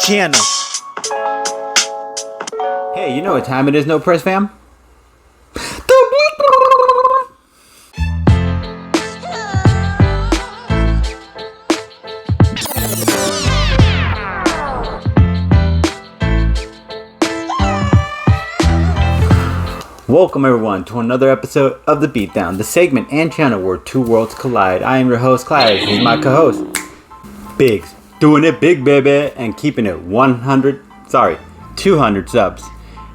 channel. Hey, you know what time it is, No Press fam? Welcome everyone to another episode of The Beatdown, the segment and channel where two worlds collide. I am your host, Clyde. He's my co-host, Biggs. Doing it big, baby, and keeping it 200 subs.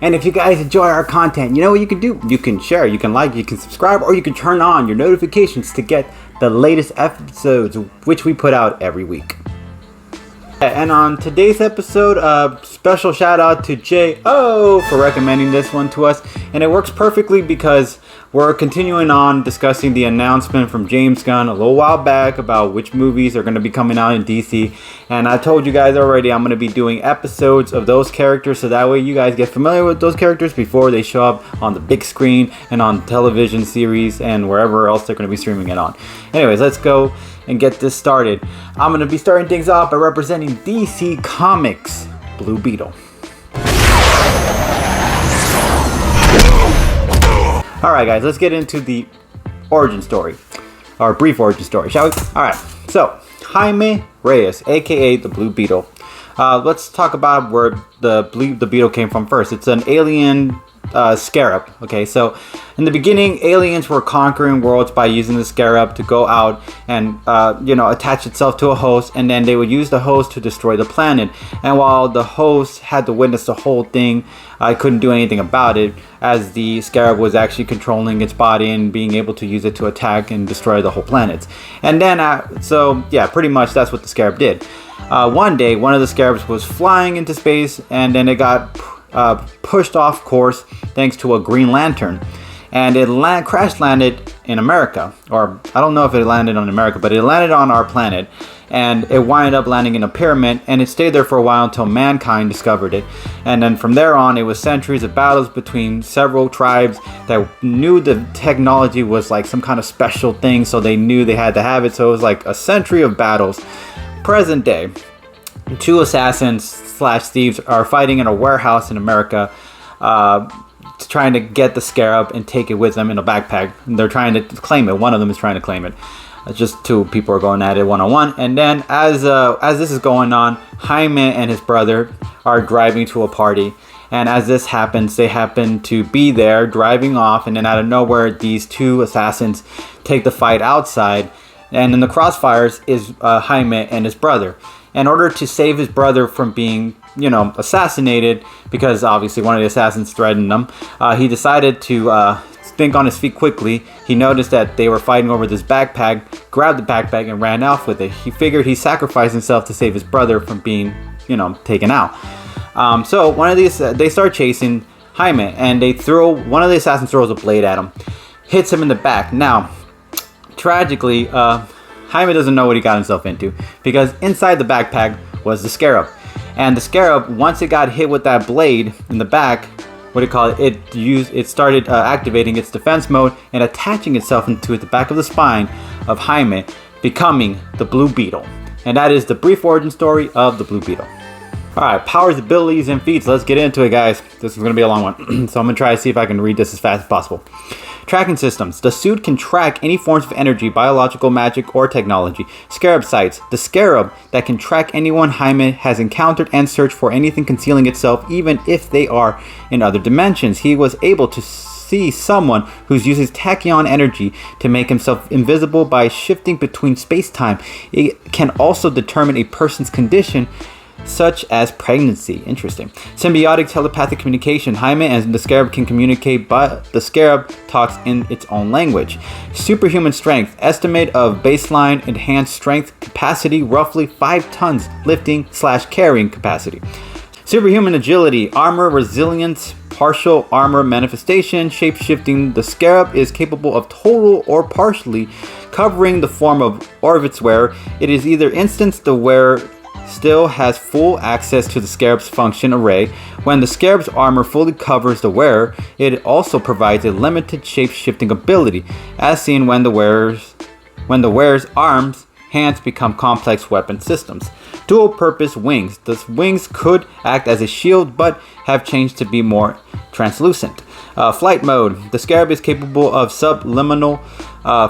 And if you guys enjoy our content, you know what you can do? You can share, you can like, you can subscribe, or you can turn on your notifications to get the latest episodes which we put out every week. And on today's episode, special shout out to J.O. for recommending this one to us. And it works perfectly because we're continuing on discussing the announcement from James Gunn a little while back about which movies are going to be coming out in DC. And I told you guys already I'm going to be doing episodes of those characters so that way you guys get familiar with those characters before they show up on the big screen and on television series and wherever else they're going to be streaming it on. Anyways, let's go and get this started. I'm going to be starting things off by representing DC Comics' Blue Beetle. Alright guys, let's get into the origin story, or brief origin story, shall we? Alright, so Jaime Reyes, aka the Blue Beetle. Let's talk about where the Beetle came from first. It's an alien scarab. Okay, so in the beginning, aliens were conquering worlds by using the scarab to go out and attach itself to a host, and then they would use the host to destroy the planet. And while the host had to witness the whole thing, I couldn't do anything about it, as the scarab was actually controlling its body and being able to use it to attack and destroy the whole planet. And then pretty much that's what the scarab did. One day, one of the scarabs was flying into space, and then it got pushed off course thanks to a Green Lantern, and it crash landed in America, or I don't know if it landed on America, but it landed on our planet, and it wound up landing in a pyramid, and it stayed there for a while until mankind discovered it. And then from there on, it was centuries of battles between several tribes that knew the technology was like some kind of special thing, so they knew they had to have it. So it was like a century of battles. Present day, two assassins / thieves are fighting in a warehouse in America, trying to get the scarab and take it with them in a backpack. And they're trying to claim it. One of them is trying to claim it. Just two people are going at it one-on-one. And then as this is going on, Jaime and his brother are driving to a party. And as this happens, they happen to be there driving off. And then out of nowhere, these two assassins take the fight outside. And in the crossfires is Jaime and his brother. In order to save his brother from being, assassinated, because obviously one of the assassins threatened him, he decided to think on his feet quickly. He noticed that they were fighting over this backpack, grabbed the backpack, and ran off with it. He figured he sacrificed himself to save his brother from being, taken out. So one of these, they start chasing Jaime, and one of the assassins throws a blade at him, hits him in the back. Now, tragically, Jaime doesn't know what he got himself into, because inside the backpack was the scarab. And the scarab, once it got hit with that blade in the back, it started activating its defense mode and attaching itself into the back of the spine of Jaime, becoming the Blue Beetle. And that is the brief origin story of the Blue Beetle. Alright, powers, abilities, and feats. Let's get into it, guys. This is going to be a long one, so I'm going to try to see if I can read this as fast as possible. Tracking systems. The suit can track any forms of energy, biological, magic, or technology. Scarab sights. The scarab that can track anyone Jaime has encountered and search for anything concealing itself, even if they are in other dimensions. He was able to see someone who uses tachyon energy to make himself invisible by shifting between space-time. It can also determine a person's condition, such as pregnancy. Interesting. Symbiotic telepathic communication. Jaime and the scarab can communicate, but the scarab talks in its own language. Superhuman strength. Estimate of baseline enhanced strength capacity, roughly 5 tons lifting / carrying capacity. Superhuman agility. Armor resilience. Partial armor manifestation. Shape-shifting. The scarab is capable of total or partially covering the form of its wearer. It is either instance the wearer still has full access to the scarab's function array. When the scarab's armor fully covers the wearer, it also provides a limited shape-shifting ability, as seen when the wearer's arms hands become complex weapon systems. Dual-purpose wings. The wings could act as a shield, but have changed to be more translucent. Flight mode. The Scarab is capable of subliminal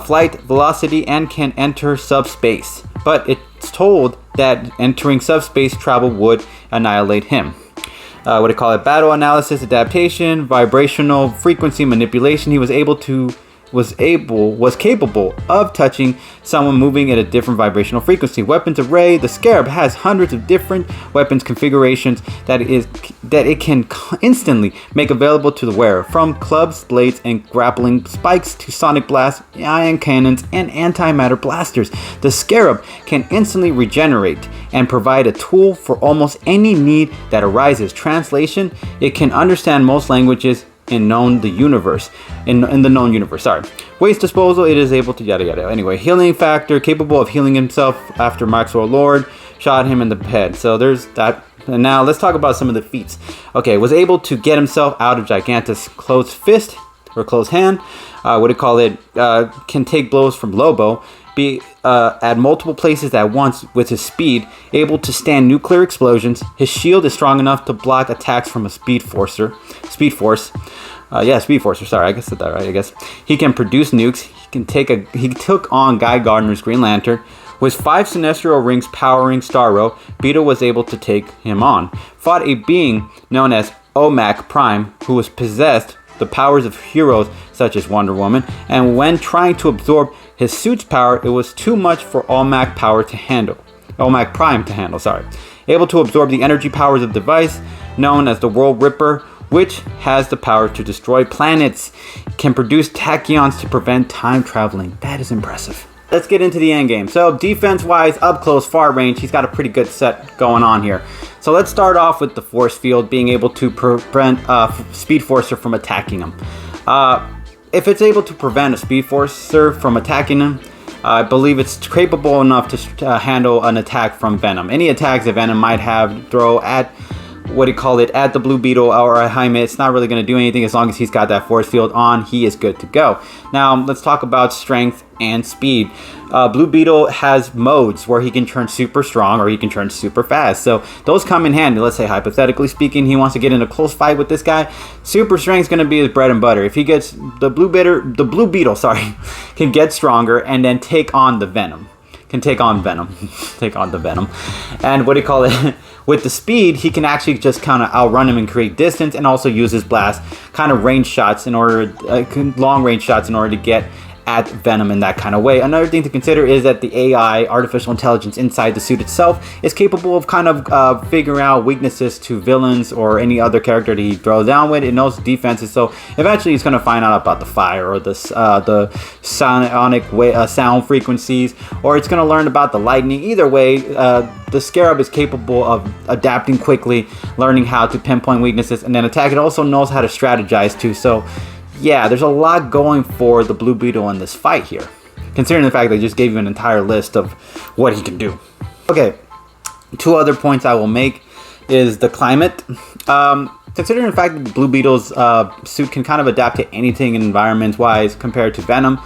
flight velocity and can enter subspace, but it's told that entering subspace travel would annihilate him. What do you call it? Battle analysis, adaptation, vibrational frequency manipulation. He was capable of touching someone moving at a different vibrational frequency. Weapons array. The Scarab has hundreds of different weapons configurations that it can instantly make available to the wearer, from clubs, blades, and grappling spikes to sonic blasts, ion cannons, and antimatter blasters. The Scarab can instantly regenerate and provide a tool for almost any need that arises. Translation: it can understand most languages in the known universe. Waste disposal: it is able to yada yada. Anyway, healing factor: capable of healing himself after Maxwell Lord shot him in the head. So there's that. And now let's talk about some of the feats. Okay, was able to get himself out of Gigantus' closed fist or closed hand. Can take blows from Lobo. Be at multiple places at once with his speed, able to stand nuclear explosions. His shield is strong enough to block attacks from a Speed Force. Sorry, I guess I said that right. I guess he can produce nukes. He took on Guy Gardner's Green Lantern. With 5 Sinestro rings powering Starro, Beetle was able to take him on. Fought a being known as OMAC Prime, who was possessed the powers of heroes such as Wonder Woman, and when trying to absorb his suit's power, it was too much for OMAC Prime to handle. Able to absorb the energy powers of the device known as the World Ripper, which has the power to destroy planets. Can produce tachyons to prevent time traveling. That is impressive. Let's get into the end game. So defense-wise, up close, far range, he's got a pretty good set going on here. So let's start off with the force field, being able to prevent Speed Forcer from attacking him. If it's able to prevent a Speed Forcer from attacking him, I believe it's capable enough to handle an attack from Venom. Any attacks that Venom might have throw at at the Blue Beetle or at Jaime, it's not really going to do anything as long as he's got that force field on. He is good to go. Now let's talk about strength and speed. Blue Beetle has modes where he can turn super strong or he can turn super fast. So those come in handy. Let's say hypothetically speaking, he wants to get in a close fight with this guy. Super strength is going to be his bread and butter. If he gets the Blue Beetle, can get stronger and then take on the Venom. Take on the Venom. And with the speed, he can actually just kind of outrun him and create distance, and also use his blast kind of range shots long range shots in order to get at Venom in that kind of way. Another thing to consider is that the AI, artificial intelligence inside the suit itself, is capable of kind of figuring out weaknesses to villains or any other character that he throws down with. It knows defenses, so eventually he's going to find out about the fire or the sonic sound frequencies, or it's going to learn about the lightning. Either way, the Scarab is capable of adapting quickly, learning how to pinpoint weaknesses, and then attack. It also knows how to strategize too. So yeah, there's a lot going for the Blue Beetle in this fight here, considering the fact they just gave you an entire list of what he can do. Okay, 2 other points I will make is the climate. Considering the fact that the Blue Beetle's suit can kind of adapt to anything environment-wise compared to Venom,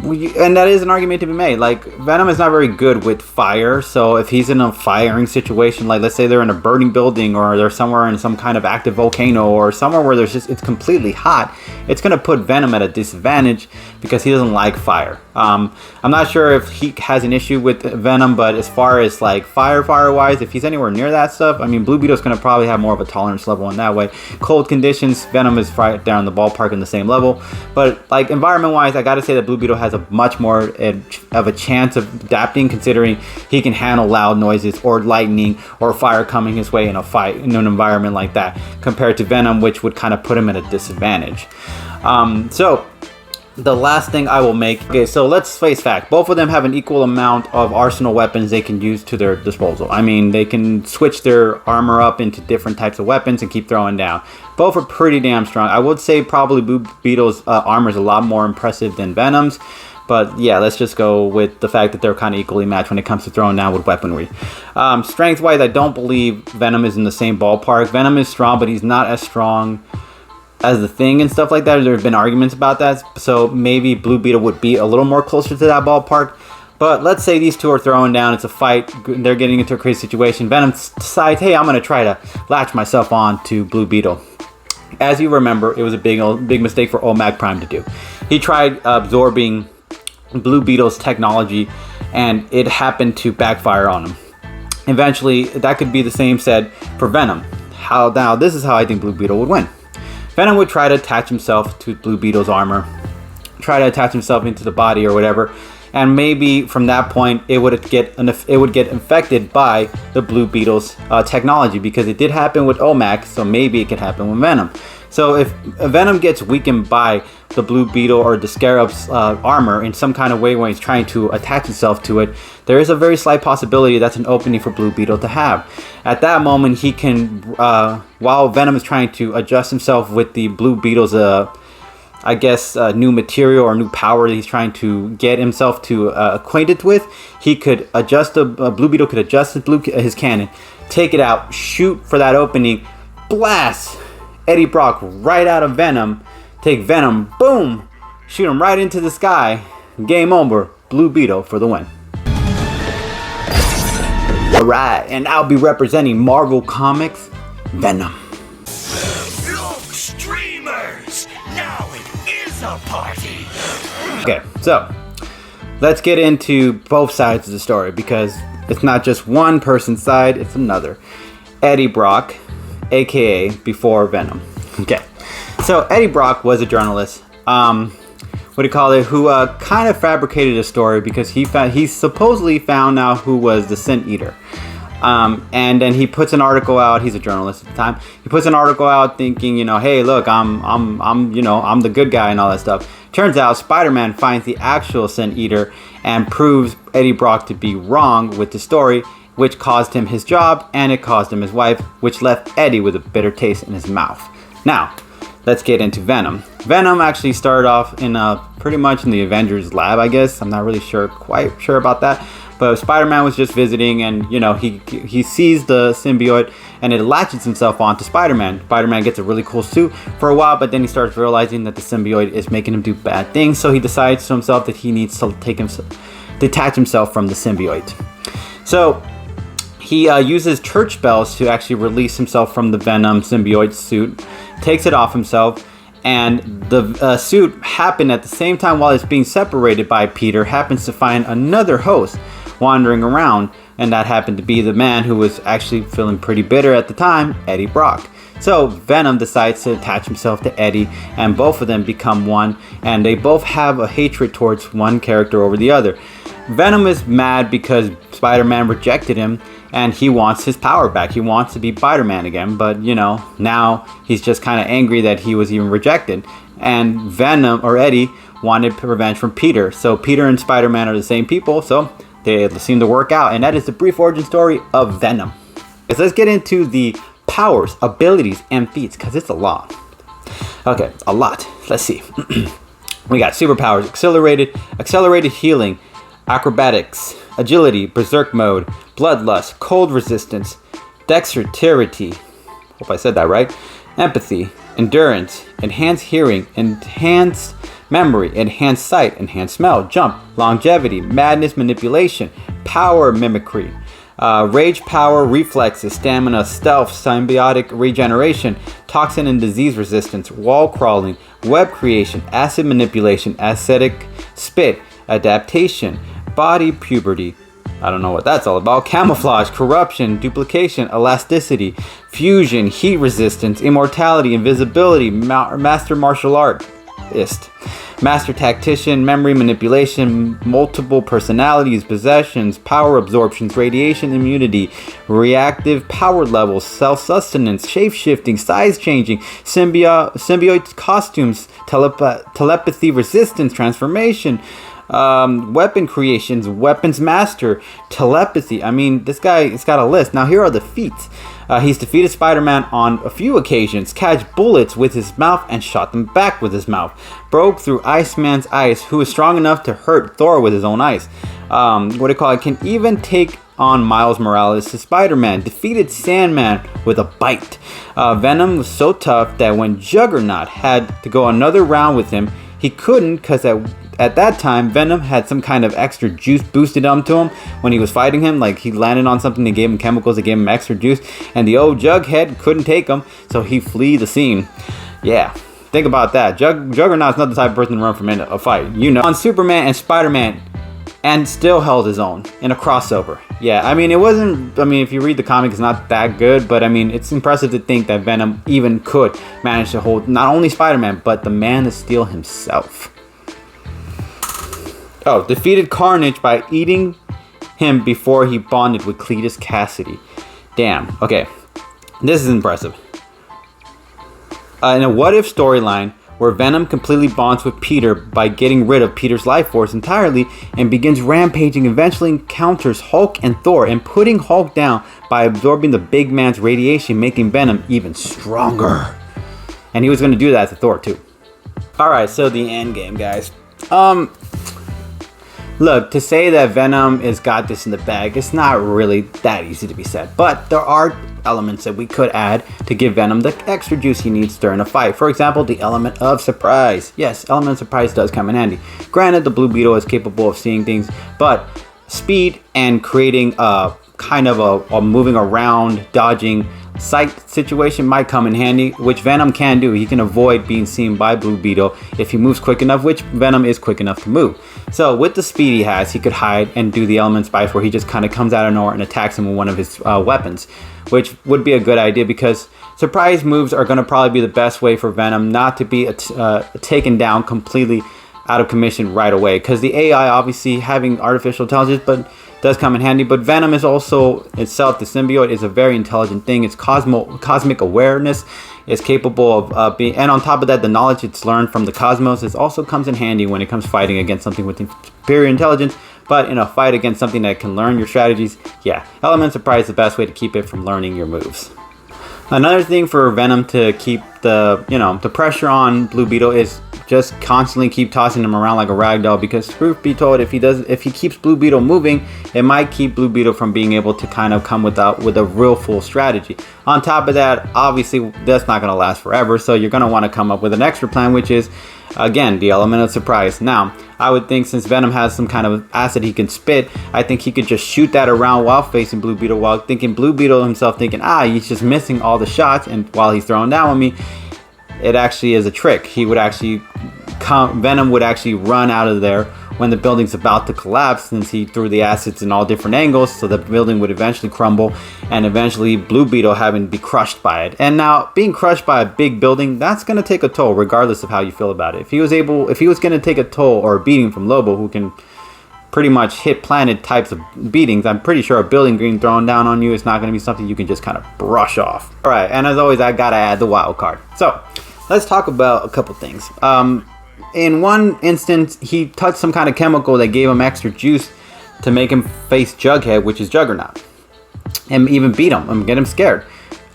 and that is an argument to be made. Like, Venom is not very good with fire, so if he's in a firing situation, like let's say they're in a burning building, or they're somewhere in some kind of active volcano, or somewhere where it's completely hot, it's going to put Venom at a disadvantage because he doesn't like fire. I'm not sure if he has an issue with Venom, but as far as like fire wise, if he's anywhere near that stuff, I mean, Blue Beetle's going to probably have more of a tolerance level in that way. Cold conditions, Venom is right down the ballpark in the same level, but like environment wise, I gotta say that Blue Beetle has a much more of a chance of adapting, considering he can handle loud noises or lightning or fire coming his way in a fight in an environment like that, compared to Venom, which would kind of put him at a disadvantage. So the last thing I will make, okay, so let's face fact, both of them have an equal amount of arsenal weapons they can use to their disposal. I mean, they can switch their armor up into different types of weapons and keep throwing down. Both are pretty damn strong. I would say probably Blue Beetle's armor is a lot more impressive than Venom's, but yeah, let's just go with the fact that they're kind of equally matched when it comes to throwing down with weaponry. Strength wise, I don't believe Venom is in the same ballpark. Venom is strong, but he's not as strong as the Thing and stuff like that. There have been arguments about that, so maybe Blue Beetle would be a little more closer to that ballpark. But let's say these two are throwing down. It's a fight. They're getting into a crazy situation. Venom decides, hey, I'm going to try to latch myself on to Blue Beetle. As you remember, it was a big mistake for OMAG Prime to do. He tried absorbing Blue Beetle's technology, and it happened to backfire on him. Eventually, that could be the same said for Venom. Now, this is how I think Blue Beetle would win. Venom would try to attach himself to Blue Beetle's armor, try to attach himself into the body or whatever, and maybe from that point it would get infected by the Blue Beetle's technology, because it did happen with OMAC, so maybe it could happen with Venom. So if Venom gets weakened by the Blue Beetle or the Scarab's armor in some kind of way when he's trying to attach himself to it, there is a very slight possibility that's an opening for Blue Beetle to have. At that moment, he can, while Venom is trying to adjust himself with the Blue Beetle's, new material or new power that he's trying to get himself to acquainted with, he could adjust Blue Beetle could adjust his cannon, take it out, shoot for that opening, blast Eddie Brock right out of Venom, take Venom, boom, shoot him right into the sky, game over, Blue Beetle for the win. Alright, and I'll be representing Marvel Comics, Venom. Look, streamers, now it is a party. Okay, so let's get into both sides of the story, because it's not just one person's side, it's another. Eddie Brock, aka before Venom. Okay, so Eddie Brock was a journalist, who kind of fabricated a story, because he supposedly found out who was the Sin Eater. And then he puts an article out. He's a journalist at the time. He puts an article out thinking, hey, look, I'm the good guy and all that stuff. Turns out Spider-Man finds the actual Sin Eater and proves Eddie Brock to be wrong with the story, which caused him his job, and it caused him his wife, which left Eddie with a bitter taste in his mouth. Now, let's get into Venom. Venom actually started off in pretty much in the Avengers lab, I guess. I'm not really quite sure about that. But Spider-Man was just visiting, and he sees the symbiote, and it latches himself onto Spider-Man. Spider-Man gets a really cool suit for a while, but then he starts realizing that the symbiote is making him do bad things. So he decides to himself that he needs to detach himself from the symbiote. So he uses church bells to actually release himself from the Venom symbiote suit, takes it off himself, and the suit happened at the same time while it's being separated by Peter, happens to find another host wandering around, and that happened to be the man who was actually feeling pretty bitter at the time, Eddie Brock. So Venom decides to attach himself to Eddie, and both of them become one, and they both have a hatred towards one character over the other. Venom is mad because Spider-Man rejected him, and he wants his power back. He wants to be Spider-Man again, but now he's just kind of angry that he was even rejected. And Venom, or Eddie, wanted revenge from Peter. So Peter and Spider-Man are the same people, so they seem to work out. And that is the brief origin story of Venom. So let's get into the powers, abilities, and feats, because it's a lot. Okay, a lot. Let's see. We got superpowers: accelerated healing, acrobatics, agility, berserk mode, bloodlust, cold resistance, dexterity, hope I said that right, empathy, endurance, enhanced hearing, enhanced memory, enhanced sight, enhanced smell, jump, longevity, madness, manipulation, power mimicry, rage power, reflexes, stamina, stealth, symbiotic regeneration, toxin and disease resistance, wall crawling, web creation, acid manipulation, acidic spit, adaptation, body puberty, I don't know what that's all about, camouflage, corruption, duplication, elasticity, fusion, heat resistance, immortality, invisibility, master martial artist, master tactician, memory manipulation, multiple personalities, possessions, power absorptions, radiation immunity, reactive power levels, self-sustenance, shape-shifting, size-changing, symbiote costumes, telepathy resistance, transformation, weapon creations, weapons master, telepathy. I mean, this guy has got a list. Now here are the feats. He's defeated Spider-Man on a few occasions, catch bullets with his mouth and shot them back with his mouth, broke through Iceman's ice, who is strong enough to hurt Thor with his own ice. Can even take on Miles Morales to Spider-Man, defeated Sandman with a bite. Venom was so tough that when Juggernaut had to go another round with him, he couldn't, because at that time, Venom had some kind of extra juice boosted onto him when he was fighting him. Like he landed on something that gave him chemicals that gave him extra juice, and the old Jughead couldn't take him, so he flee the scene. Yeah, think about that. Juggernaut's not the type of person to run from a fight. You know, on Superman and Spider-Man, and still held his own in a crossover. Yeah, I mean, it wasn't, I mean, if you read the comic, it's not that good, but I mean, it's impressive to think that Venom even could manage to hold not only Spider-Man, but the Man of Steel himself. Oh, defeated Carnage by eating him before he bonded with Cletus Cassidy. Damn, okay, this is impressive. In a what-if storyline, where Venom completely bonds with Peter by getting rid of Peter's life force entirely and begins rampaging, eventually encounters Hulk and Thor and putting Hulk down by absorbing the big man's radiation, making Venom even stronger. And he was going to do that to Thor too. Alright, so the end game, guys. Look, to say that Venom has got this in the bag, it's not really that easy to be said. But there are elements that we could add to give Venom the extra juice he needs during a fight. For example, the element of surprise. Yes, element of surprise does come in handy. Granted, the Blue Beetle is capable of seeing things, but speed and creating a kind of a moving around, dodging sight situation might come in handy, which Venom can do. He can avoid being seen by Blue Beetle if he moves quick enough, which Venom is quick enough to move. So with the speed he has, he could hide and do the element spice where he just kind of comes out of nowhere and attacks him with one of his weapons, which would be a good idea because surprise moves are going to probably be the best way for Venom not to be taken down completely out of commission right away, because the AI obviously having artificial intelligence but does come in handy, but Venom is also itself, the symbiote is a very intelligent thing. Its cosmic awareness is capable of being, and on top of that, the knowledge it's learned from the cosmos is also comes in handy when it comes fighting against something with superior intelligence. But in a fight against something that can learn your strategies, yeah, element surprise is the best way to keep it from learning your moves. Another thing for Venom to keep the pressure on Blue Beetle is just constantly keep tossing him around like a rag doll, because truth be told, if he keeps Blue Beetle moving, it might keep Blue Beetle from being able to kind of come with a real full strategy. On top of that, obviously that's not going to last forever, so you're going to want to come up with an extra plan, which is again the element of surprise. Now I would think since Venom has some kind of acid he can spit, I think he could just shoot that around while facing Blue Beetle, while thinking Blue Beetle himself thinking, he's just missing all the shots, and while he's throwing down on me, it actually is a trick. He would actually Venom would actually run out of there when the building's about to collapse, since he threw the acids in all different angles, so the building would eventually crumble and eventually Blue Beetle having to be crushed by it. And now being crushed by a big building, that's going to take a toll regardless of how you feel about it. If he was going to take a toll or a beating from Lobo, who can pretty much hit planet types of beatings, I'm pretty sure a building being thrown down on you is not going to be something you can just kind of brush off. Alright, and as always, I gotta add the wild card. So let's talk about a couple things. In one instance, he touched some kind of chemical that gave him extra juice to make him face Jughead, which is Juggernaut, and even beat him and get him scared.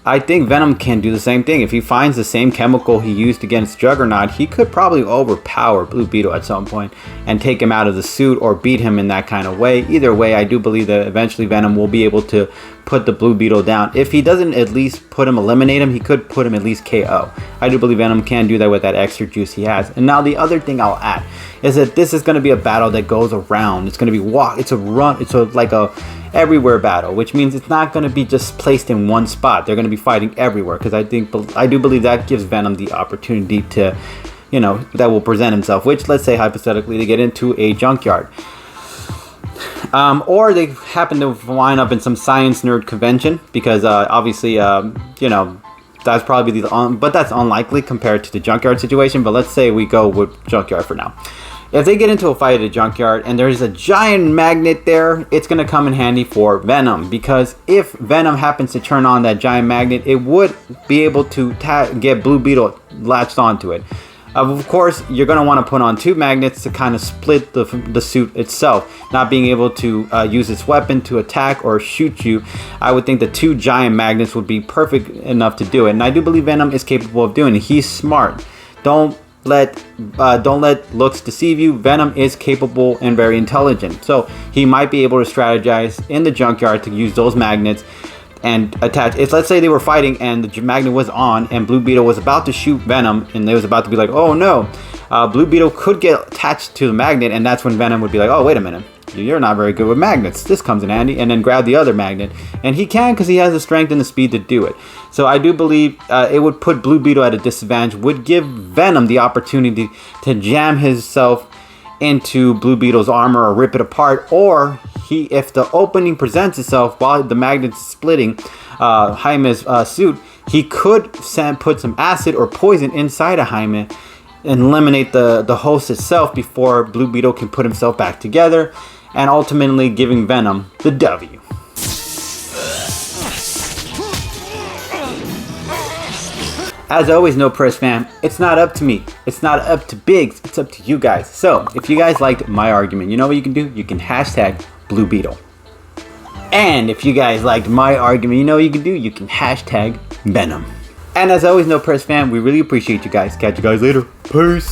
I think Venom can do the same thing. If he finds the same chemical he used against Juggernaut, he could probably overpower Blue Beetle at some point and take him out of the suit or beat him in that kind of way. Either way, I do believe that eventually Venom will be able to put the Blue Beetle down. If he doesn't at least eliminate him, he could put him at least KO. I do believe Venom can do that with that extra juice he has. And now the other thing I'll add is that this is going to be a battle that goes around. It's going to be like a everywhere battle, which means it's not going to be just placed in one spot. They're going to be fighting everywhere, because I do believe that gives Venom the opportunity to, that will present himself, which, let's say hypothetically, they get into a junkyard. Or they happen to wind up in some science nerd convention, because obviously, that's probably but that's unlikely compared to the junkyard situation. But let's say we go with junkyard for now. If they get into a fight at a junkyard and there's a giant magnet there, it's going to come in handy for Venom, because if Venom happens to turn on that giant magnet, it would be able to get Blue Beetle latched onto it. Of course, you're going to want to put on two magnets to kind of split the suit itself, not being able to use its weapon to attack or shoot you. I would think the two giant magnets would be perfect enough to do it, and I do believe Venom is capable of doing it. He's smart. Don't let looks deceive you. Venom is capable and very intelligent, so he might be able to strategize in the junkyard to use those magnets and attach. Let's say they were fighting and the magnet was on and Blue Beetle was about to shoot Venom, and they was about to be like, oh no, Blue Beetle could get attached to the magnet, and that's when Venom would be like, oh, wait a minute. You're not very good with magnets. This comes in handy, and then grab the other magnet. And he can because he has the strength and the speed to do it. So I do believe it would put Blue Beetle at a disadvantage, would give Venom the opportunity to jam himself into Blue Beetle's armor or rip it apart, or if the opening presents itself while the magnet's splitting Jaime's suit, he could put some acid or poison inside of Jaime and eliminate the host itself before Blue Beetle can put himself back together, and ultimately giving Venom the W. As always, No Press fam, it's not up to me. It's not up to Biggs. It's up to you guys. So, if you guys liked my argument, you know what you can do? You can hashtag Blue Beetle. And if you guys liked my argument, you know what you can do? You can hashtag Venom. And as always, No Press fam, we really appreciate you guys. Catch you guys later. Peace.